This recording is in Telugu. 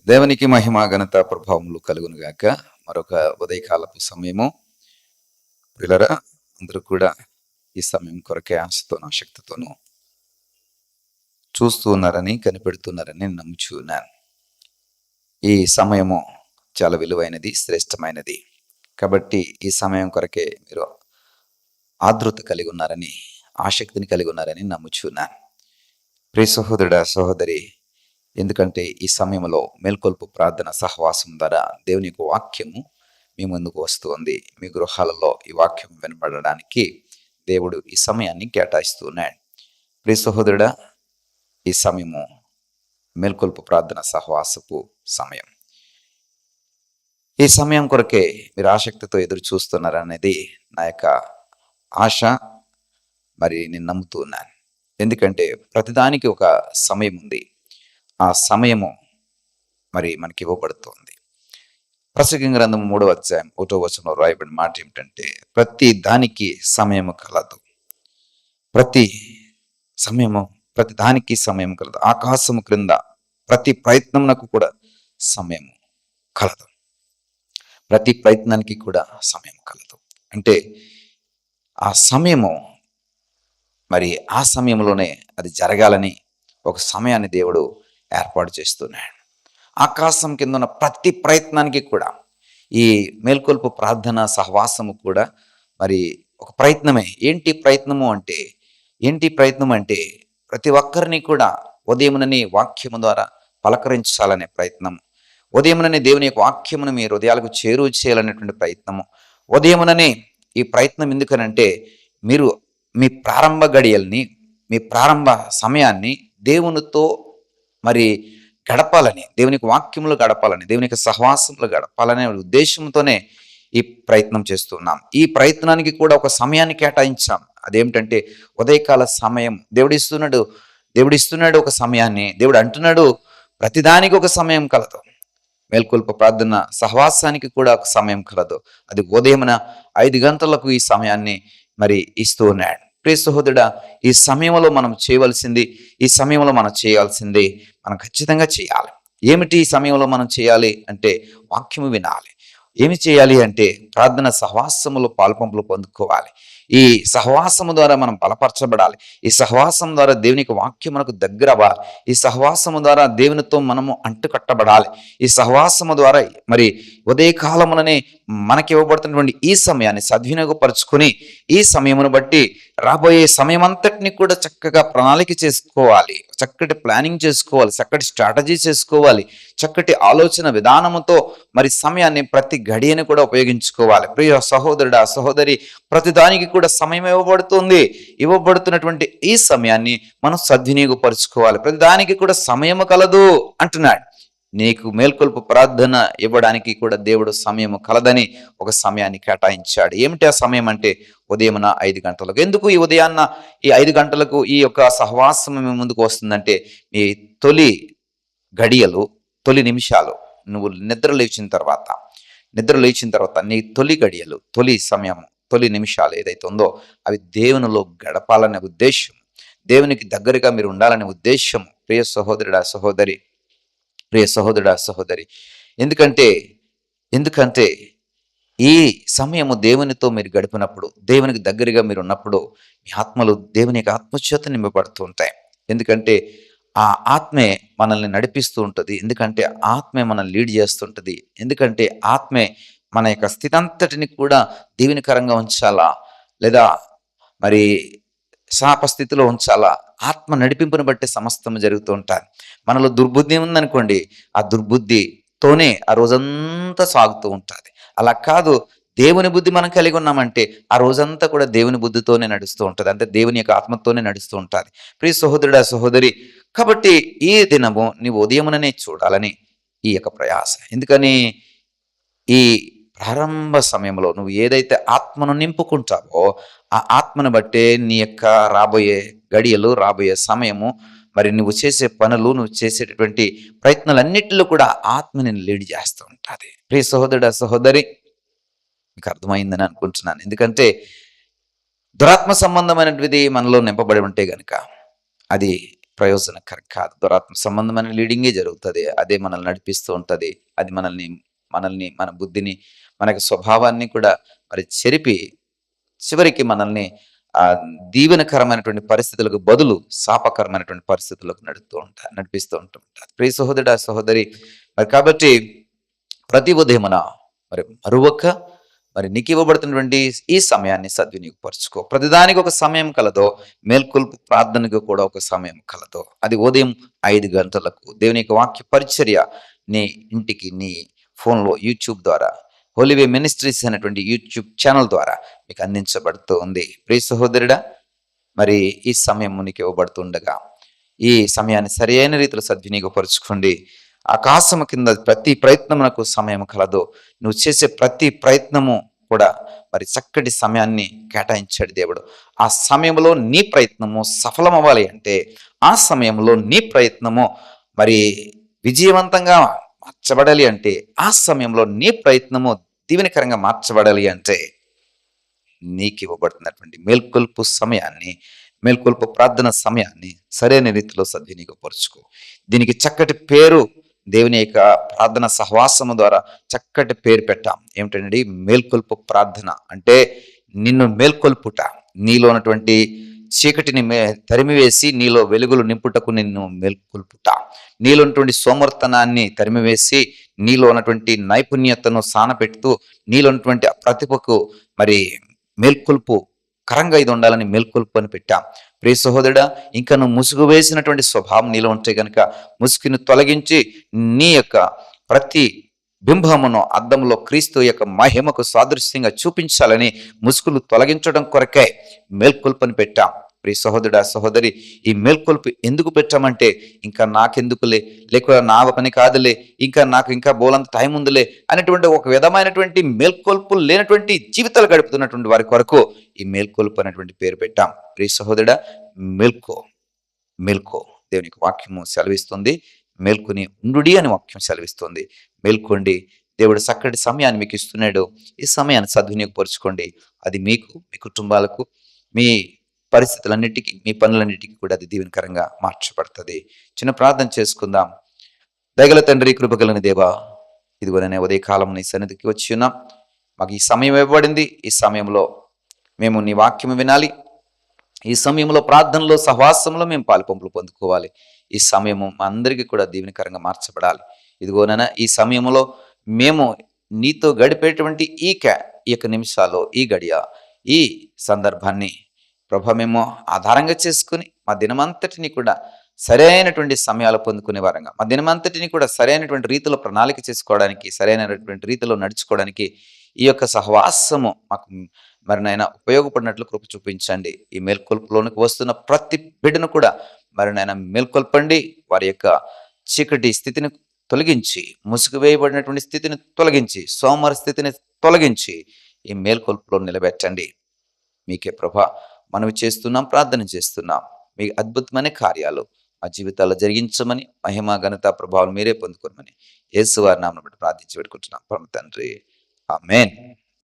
దేవునికి మహిమ ఘనత ప్రభావములు కలుగును గాక. మరొక ఉదయకాలపు సమయము. పిల్లరా, అందరూ కూడా ఈ సమయం కొరకే ఆశతోనూ ఆసక్తితోనూ చూస్తూ ఉన్నారని, కనిపెడుతున్నారని నమ్ముచున్నాను. ఈ సమయము చాలా విలువైనది, శ్రేష్టమైనది. కాబట్టి ఈ సమయం కొరకే మీరు ఆదృత కలిగి ఉన్నారని, ఆసక్తిని కలిగి ఉన్నారని నమ్ముచున్నాను. ప్రియ సహోదరుడా, సహోదరి, ఎందుకంటే ఈ సమయంలో మేల్కొల్పు ప్రార్థన సహవాసం ద్వారా దేవుని యొక్క వాక్యము మీ ముందుకు వస్తుంది. మీ గృహాలలో ఈ వాక్యం వినపడడానికి దేవుడు ఈ సమయాన్ని కేటాయిస్తూ ఉన్నాడు. ప్రియ సహోదరుడా, ఈ సమయము మేల్కొల్పు ప్రార్థన సహవాసపు సమయం. ఈ సమయం కొరకే మీరు ఆసక్తితో ఎదురు చూస్తున్నారనేది నా యొక్క ఆశ. మరి నేను నమ్ముతూ ఉన్నాను. ఎందుకంటే ప్రతిదానికి ఒక సమయం ఉంది. ఆ సమయము మరి మనకి ఇవ్వబడుతుంది. ప్రసంగి గ్రంథం 3వ అధ్యాయం 1వ వచనంలో రాయబడిన మాట ఏమిటంటే, ప్రతి దానికి సమయము కలదు. ప్రతి దానికి సమయం కలదు. ఆకాశము క్రింద ప్రతి ప్రయత్నమునకు కూడా సమయం కలదు. ప్రతి ప్రయత్నానికి కూడా సమయం కలదు. అంటే ఆ సమయము మరి ఆ సమయంలోనే అది జరగాలని ఒక సమయాన్ని దేవుడు ఏర్పాటు చేస్తున్నాడు. ఆకాశం కింద ఉన్న ప్రతి ప్రయత్నానికి కూడా ఈ మేల్కొల్పు ప్రార్థన సహవాసము కూడా మరి ఒక ప్రయత్నమే. ఏంటి ప్రయత్నం అంటే ప్రతి ఒక్కరిని కూడా ఉదయమునని వాక్యము ద్వారా పలకరించాలనే ప్రయత్నం, ఉదయమునని దేవుని యొక్క వాక్యమును మీ హృదయాలకు చేరువ చేయాలనేటువంటి ప్రయత్నము, ఉదయముననే ఈ ప్రయత్నం ఎందుకనంటే మీరు మీ ప్రారంభ గడియల్ని, మీ ప్రారంభ సమయాన్ని దేవునితో మరి గడపాలని, దేవునికి వాక్యములు గడపాలని, దేవునికి సహవాసములు గడపాలనే ఉద్దేశంతోనే ఈ ప్రయత్నం చేస్తున్నాం. ఈ ప్రయత్నానికి కూడా ఒక సమయాన్ని కేటాయించాం. అదేమిటంటే ఉదయకాల సమయం. దేవుడు ఇస్తున్నాడు ఒక సమయాన్ని. దేవుడు అంటున్నాడు ప్రతిదానికి ఒక సమయం కలదు. మేల్కొల్పు ప్రార్థన సహవాసానికి కూడా ఒక సమయం కలదు. అది ఉదయమున 5 గంటలకు ఈ సమయాన్ని మరి ఇస్తూ ఉన్నాడు. ప్రియ సహోదరుడా, ఈ సమయంలో మనం చేయవలసింది, ఈ సమయంలో మనం చేయాల్సింది మనం ఖచ్చితంగా చేయాలి. ఏమిటి ఈ సమయంలో మనం చేయాలి అంటే వాక్యము వినాలి. ఏమి చేయాలి అంటే ప్రార్థన సహవాసములో పాలుపంపులు పొందుకోవాలి. ఈ సహవాసము ద్వారా మనం బలపరచబడాలి. ఈ సహవాసం ద్వారా దేవునికి వాక్యం మనకు దగ్గర అవ్వాలి. ఈ సహవాసము ద్వారా దేవునితో మనము అంటుకట్టబడాలి. ఈ సహవాసము ద్వారా మరి ఉదయకాలముననే మనకి ఇవ్వబడుతున్నటువంటి ఈ సమయాన్ని సద్వినియోగపరుచుకొని ఈ సమయమును బట్టి రాబోయే సమయం అంతటిని కూడా చక్కగా ప్రణాళిక చేసుకోవాలి, చక్కటి ప్లానింగ్ చేసుకోవాలి, చక్కటి స్ట్రాటజీ చేసుకోవాలి, చక్కటి ఆలోచన విధానముతో మరి సమయాన్ని ప్రతి గడియని కూడా ఉపయోగించుకోవాలి. ప్రియ సహోదరుడా, సహోదరి, ప్రతిదానికి కూడా సమయం ఇవ్వబడుతున్నటువంటి ఈ సమయాన్ని మనం సద్వినియోగపరుచుకోవాలి. ప్రతిదానికి కూడా సమయము కలదు అంటున్నాడు. నీకు మేల్కొల్పు ప్రార్థన ఇవ్వడానికి కూడా దేవుడు సమయము కలదని ఒక సమయాన్ని కేటాయించాడు. ఏమిటి ఆ సమయం అంటే ఉదయమున 5 గంటలకు. ఎందుకు ఈ ఉదయాన్న ఈ 5 గంటలకు ఈ యొక్క సహవాసం ముందుకు వస్తుందంటే, ఈ తొలి గడియలు, తొలి నిమిషాలు, నువ్వు నిద్ర లేచిన తర్వాత నీ తొలి గడియలు, తొలి సమయం, తొలి నిమిషాలు ఏదైతే ఉందో అవి దేవునిలో గడపాలనే ఉద్దేశం, దేవునికి దగ్గరగా మీరు ఉండాలనే ఉద్దేశం. ప్రియ సహోదరుడా, సహోదరి, ఎందుకంటే ఈ సమయము దేవునితో మీరు గడిపినప్పుడు, దేవునికి దగ్గరగా మీరు ఉన్నప్పుడు మీ ఆత్మలు దేవుని యొక్క ఆత్మచేత నింపబడుతూ ఉంటాయి. ఎందుకంటే ఆ ఆత్మే మనల్ని నడిపిస్తూ ఉంటుంది. ఎందుకంటే ఆత్మే మనల్ని లీడ్ చేస్తుంటుంది. ఎందుకంటే ఆత్మే మన యొక్క స్థితి అంతటిని కూడా దీవెనకరంగా ఉంచాలా, లేదా మరి శాపస్థితిలో ఉంచాలా, ఆత్మ నడిపింపును బట్టి సమస్తం జరుగుతూ ఉంటాయి. మనలో దుర్బుద్ధి ఉందనుకోండి, ఆ దుర్బుద్ధితోనే ఆ రోజంతా సాగుతూ ఉంటుంది. అలా కాదు, దేవుని బుద్ధి మనం కలిగి ఉన్నామంటే ఆ రోజంతా కూడా దేవుని బుద్ధితోనే నడుస్తూ ఉంటుంది. అంటే దేవుని యొక్క ఆత్మతోనే నడుస్తూ ఉంటుంది. ప్రియ సహోదరుడా, సహోదరి, కాబట్టి ఈ దినము నీవు ఉదయముననే చూడాలని ఈ యొక్క ప్రయాస. ఎందుకని ఈ ప్రారంభ సమయంలో నువ్వు ఏదైతే ఆత్మను నింపుకుంటావో ఆ ఆత్మను బట్టే నీ యొక్క రాబోయే గడియలు, రాబోయే సమయము, మరి నువ్వు చేసే పనులు, నువ్వు చేసేటటువంటి ప్రయత్నాలన్నిటిలో కూడా ఆత్మని లీడ్ చేస్తూ ఉంటుంది. ప్రియ సహోదరుడా, సహోదరి, మీకు అర్థమైందని అనుకుంటున్నాను. ఎందుకంటే దురాత్మ సంబంధమైనటువంటిది మనలో నింపబడి ఉంటే గనుక అది ప్రయోజనకరం కాదు. దురాత్మ సంబంధమైన లీడింగే జరుగుతది. అదే మనల్ని నడిపిస్తూ ఉంటది. అది మనల్ని మన బుద్ధిని, మనకి స్వభావాన్ని కూడా మరి చెరిపి చివరికి మనల్ని దీవెనకరమైనటువంటి పరిస్థితులకు బదులు శాపకరమైనటువంటి పరిస్థితులకు నడిపిస్తూ ఉంటుంది. ప్రియ సహోదరుడా, సహోదరి, మరి కాబట్టి ప్రతి ఉదయమున మరి మరొక మరి నీకు ఇవ్వబడుతున్నటువంటి ఈ సమయాన్ని సద్వినియోగపరుచుకో. ప్రతిదానికి ఒక సమయం కలదో, మేల్కొల్పు ప్రార్థనకు కూడా ఒక సమయం కలదో. అది ఉదయం 5 గంటలకు దేవుని యొక్క వాక్య పరిచర్య నీ ఇంటికి నీ ఫోన్లో యూట్యూబ్ ద్వారా, హోలీవే మినిస్ట్రీస్ అనేటువంటి యూట్యూబ్ ఛానల్ ద్వారా మీకు అందించబడుతూ ఉంది. ప్రియ సహోదరుడా, మరి ఈ సమయం నీకు ఇవ్వబడుతుండగా ఈ సమయాన్ని సరైన రీతిలో సద్వినియోగపరుచుకోండి. ఆకాశము కింద ప్రతి ప్రయత్నమునకు సమయం కలదు. నువ్వు చేసే ప్రతి ప్రయత్నము కూడా మరి చక్కటి సమయాన్ని కేటాయించాడు దేవుడు. ఆ సమయంలో నీ ప్రయత్నము సఫలమవ్వాలి అంటే, ఆ సమయంలో నీ ప్రయత్నము మరి విజయవంతంగా మార్చబడాలి అంటే, ఆ సమయంలో నీ ప్రయత్నము దీవెనకరంగా మార్చబడాలి అంటే, నీకు ఇవ్వబడుతున్నటువంటి మేల్కొల్పు సమయాన్ని, మేల్కొల్పు ప్రార్థన సమయాన్ని సరైన రీతిలో సద్వినియోగపరుచుకో. దీనికి చక్కటి పేరు దేవుని యొక్క ప్రార్థన సహవాసము ద్వారా చక్కటి పేరు పెట్టాం. ఏమిటండి? మేల్కొల్పు ప్రార్థన అంటే నిన్ను మేల్కొల్పుట, నీలో ఉన్నటువంటి చీకటిని తరిమివేసి నీలో వెలుగులు నింపుటకు నిన్ను మేల్కొల్పుట, నీలో ఉన్నటువంటి సోమర్తనాన్ని తరిమివేసి నీలో ఉన్నటువంటి నైపుణ్యతను సానపెడుతూ నీలో ఉన్నటువంటి ప్రతిభకు మరి మేల్కొల్పు కరంగా ఇది ఉండాలని మేల్కొల్పు అని పెట్టాం. ప్రియ సహోదరుడా, ఇంకా నువ్వు ముసుగు వేసినటువంటి స్వభావం నీలో ఉంటే గనుక ముసుగును తొలగించి నీ యొక్క ప్రతి బింబమును అద్దంలో క్రీస్తు యొక్క మహిమకు సాదృశ్యంగా చూపించాలని ముసుగులు తొలగించడం కొరకే మేల్కొల్పని పెట్టాం. ప్రియ సహోదరుడా, సహోదరి, ఈ మేల్కొల్పు ఎందుకు పెట్టామంటే, ఇంకా నాకెందుకులే, లేక నా పని కాదులే, ఇంకా బోలంత టైం ఉందిలే అనేటువంటి ఒక విధమైనటువంటి మేల్కొల్పు లేనటువంటి జీవితాలు గడుపుతున్నటువంటి వారి కొరకు ఈ మేల్కొల్పు అనేటువంటి పేరు పెట్టాం. ప్రియ సహోదరుడా, మేల్కో దేవుని వాక్యము సెలవిస్తుంది. మేల్కొని ఉండుడి అని వాక్యం సెలవిస్తుంది. మేల్కోండి. దేవుడు చక్కటి సమయాన్ని మీకు ఇస్తున్నాడు. ఈ సమయాన్ని సద్వినియోగపరుచుకోండి. అది మీకు, మీ కుటుంబాలకు, మీ పరిస్థితులన్నిటికీ, మీ పనులన్నిటికీ కూడా అది దీవెనకరంగా మార్చబడుతుంది. చిన్న ప్రార్థన చేసుకుందాం. దయగల తండ్రి, కృపగలని దేవా, ఇదిగోనే ఉదయకాలం నీ సన్నిధికి వచ్చి ఉన్నాం. మాకు ఈ సమయం ఇవ్వబడింది. ఈ సమయంలో మేము నీ వాక్యము వినాలి. ఈ సమయంలో ప్రార్థనలో, సహవాసంలో మేము పాలుపంపులు పొందుకోవాలి. ఈ సమయము మా అందరికీ కూడా దీవెనకరంగా మార్చబడాలి. ఇదిగోనైనా ఈ సమయంలో మేము నీతో గడిపేటువంటి ఈ యొక్క నిమిషాల్లో, ఈ గడియ, ఈ సందర్భాన్ని ప్రభా మేము ఆధారంగా చేసుకుని మా దినమంతటిని కూడా సరైనటువంటి సమయాలు పొందుకునే వారంగా, మా దినమంతటిని కూడా సరైనటువంటి రీతిలో ప్రణాళిక చేసుకోవడానికి, సరైనటువంటి రీతిలో నడుచుకోవడానికి ఈ యొక్క సహవాసము మాకు మరి నాయన ఉపయోగపడినట్లు కృప చూపించండి. ఈ మేల్కొల్పులోనికి వస్తున్న ప్రతి బిడ్డను కూడా మరి నాయన మేల్కొల్పండి. వారి యొక్క చీకటి స్థితిని తొలగించి, ముసుగు వేయబడినటువంటి స్థితిని తొలగించి, సోమర స్థితిని తొలగించి ఈ మేల్కొల్పులో నిలబెట్టండి. మీకే ప్రభా మనవి చేస్తున్నాం, ప్రార్థన చేస్తున్నాం. మీ అద్భుతమైన కార్యాలు మా జీవితాల్లో జరిగించమని, మహిమ, ఘనత, ప్రభావం మీరే పొందుకోమని యేసువారి నామమున ప్రార్థించి పెట్టుకుంటున్నాం పరమ తండ్రి. ఆమేన్.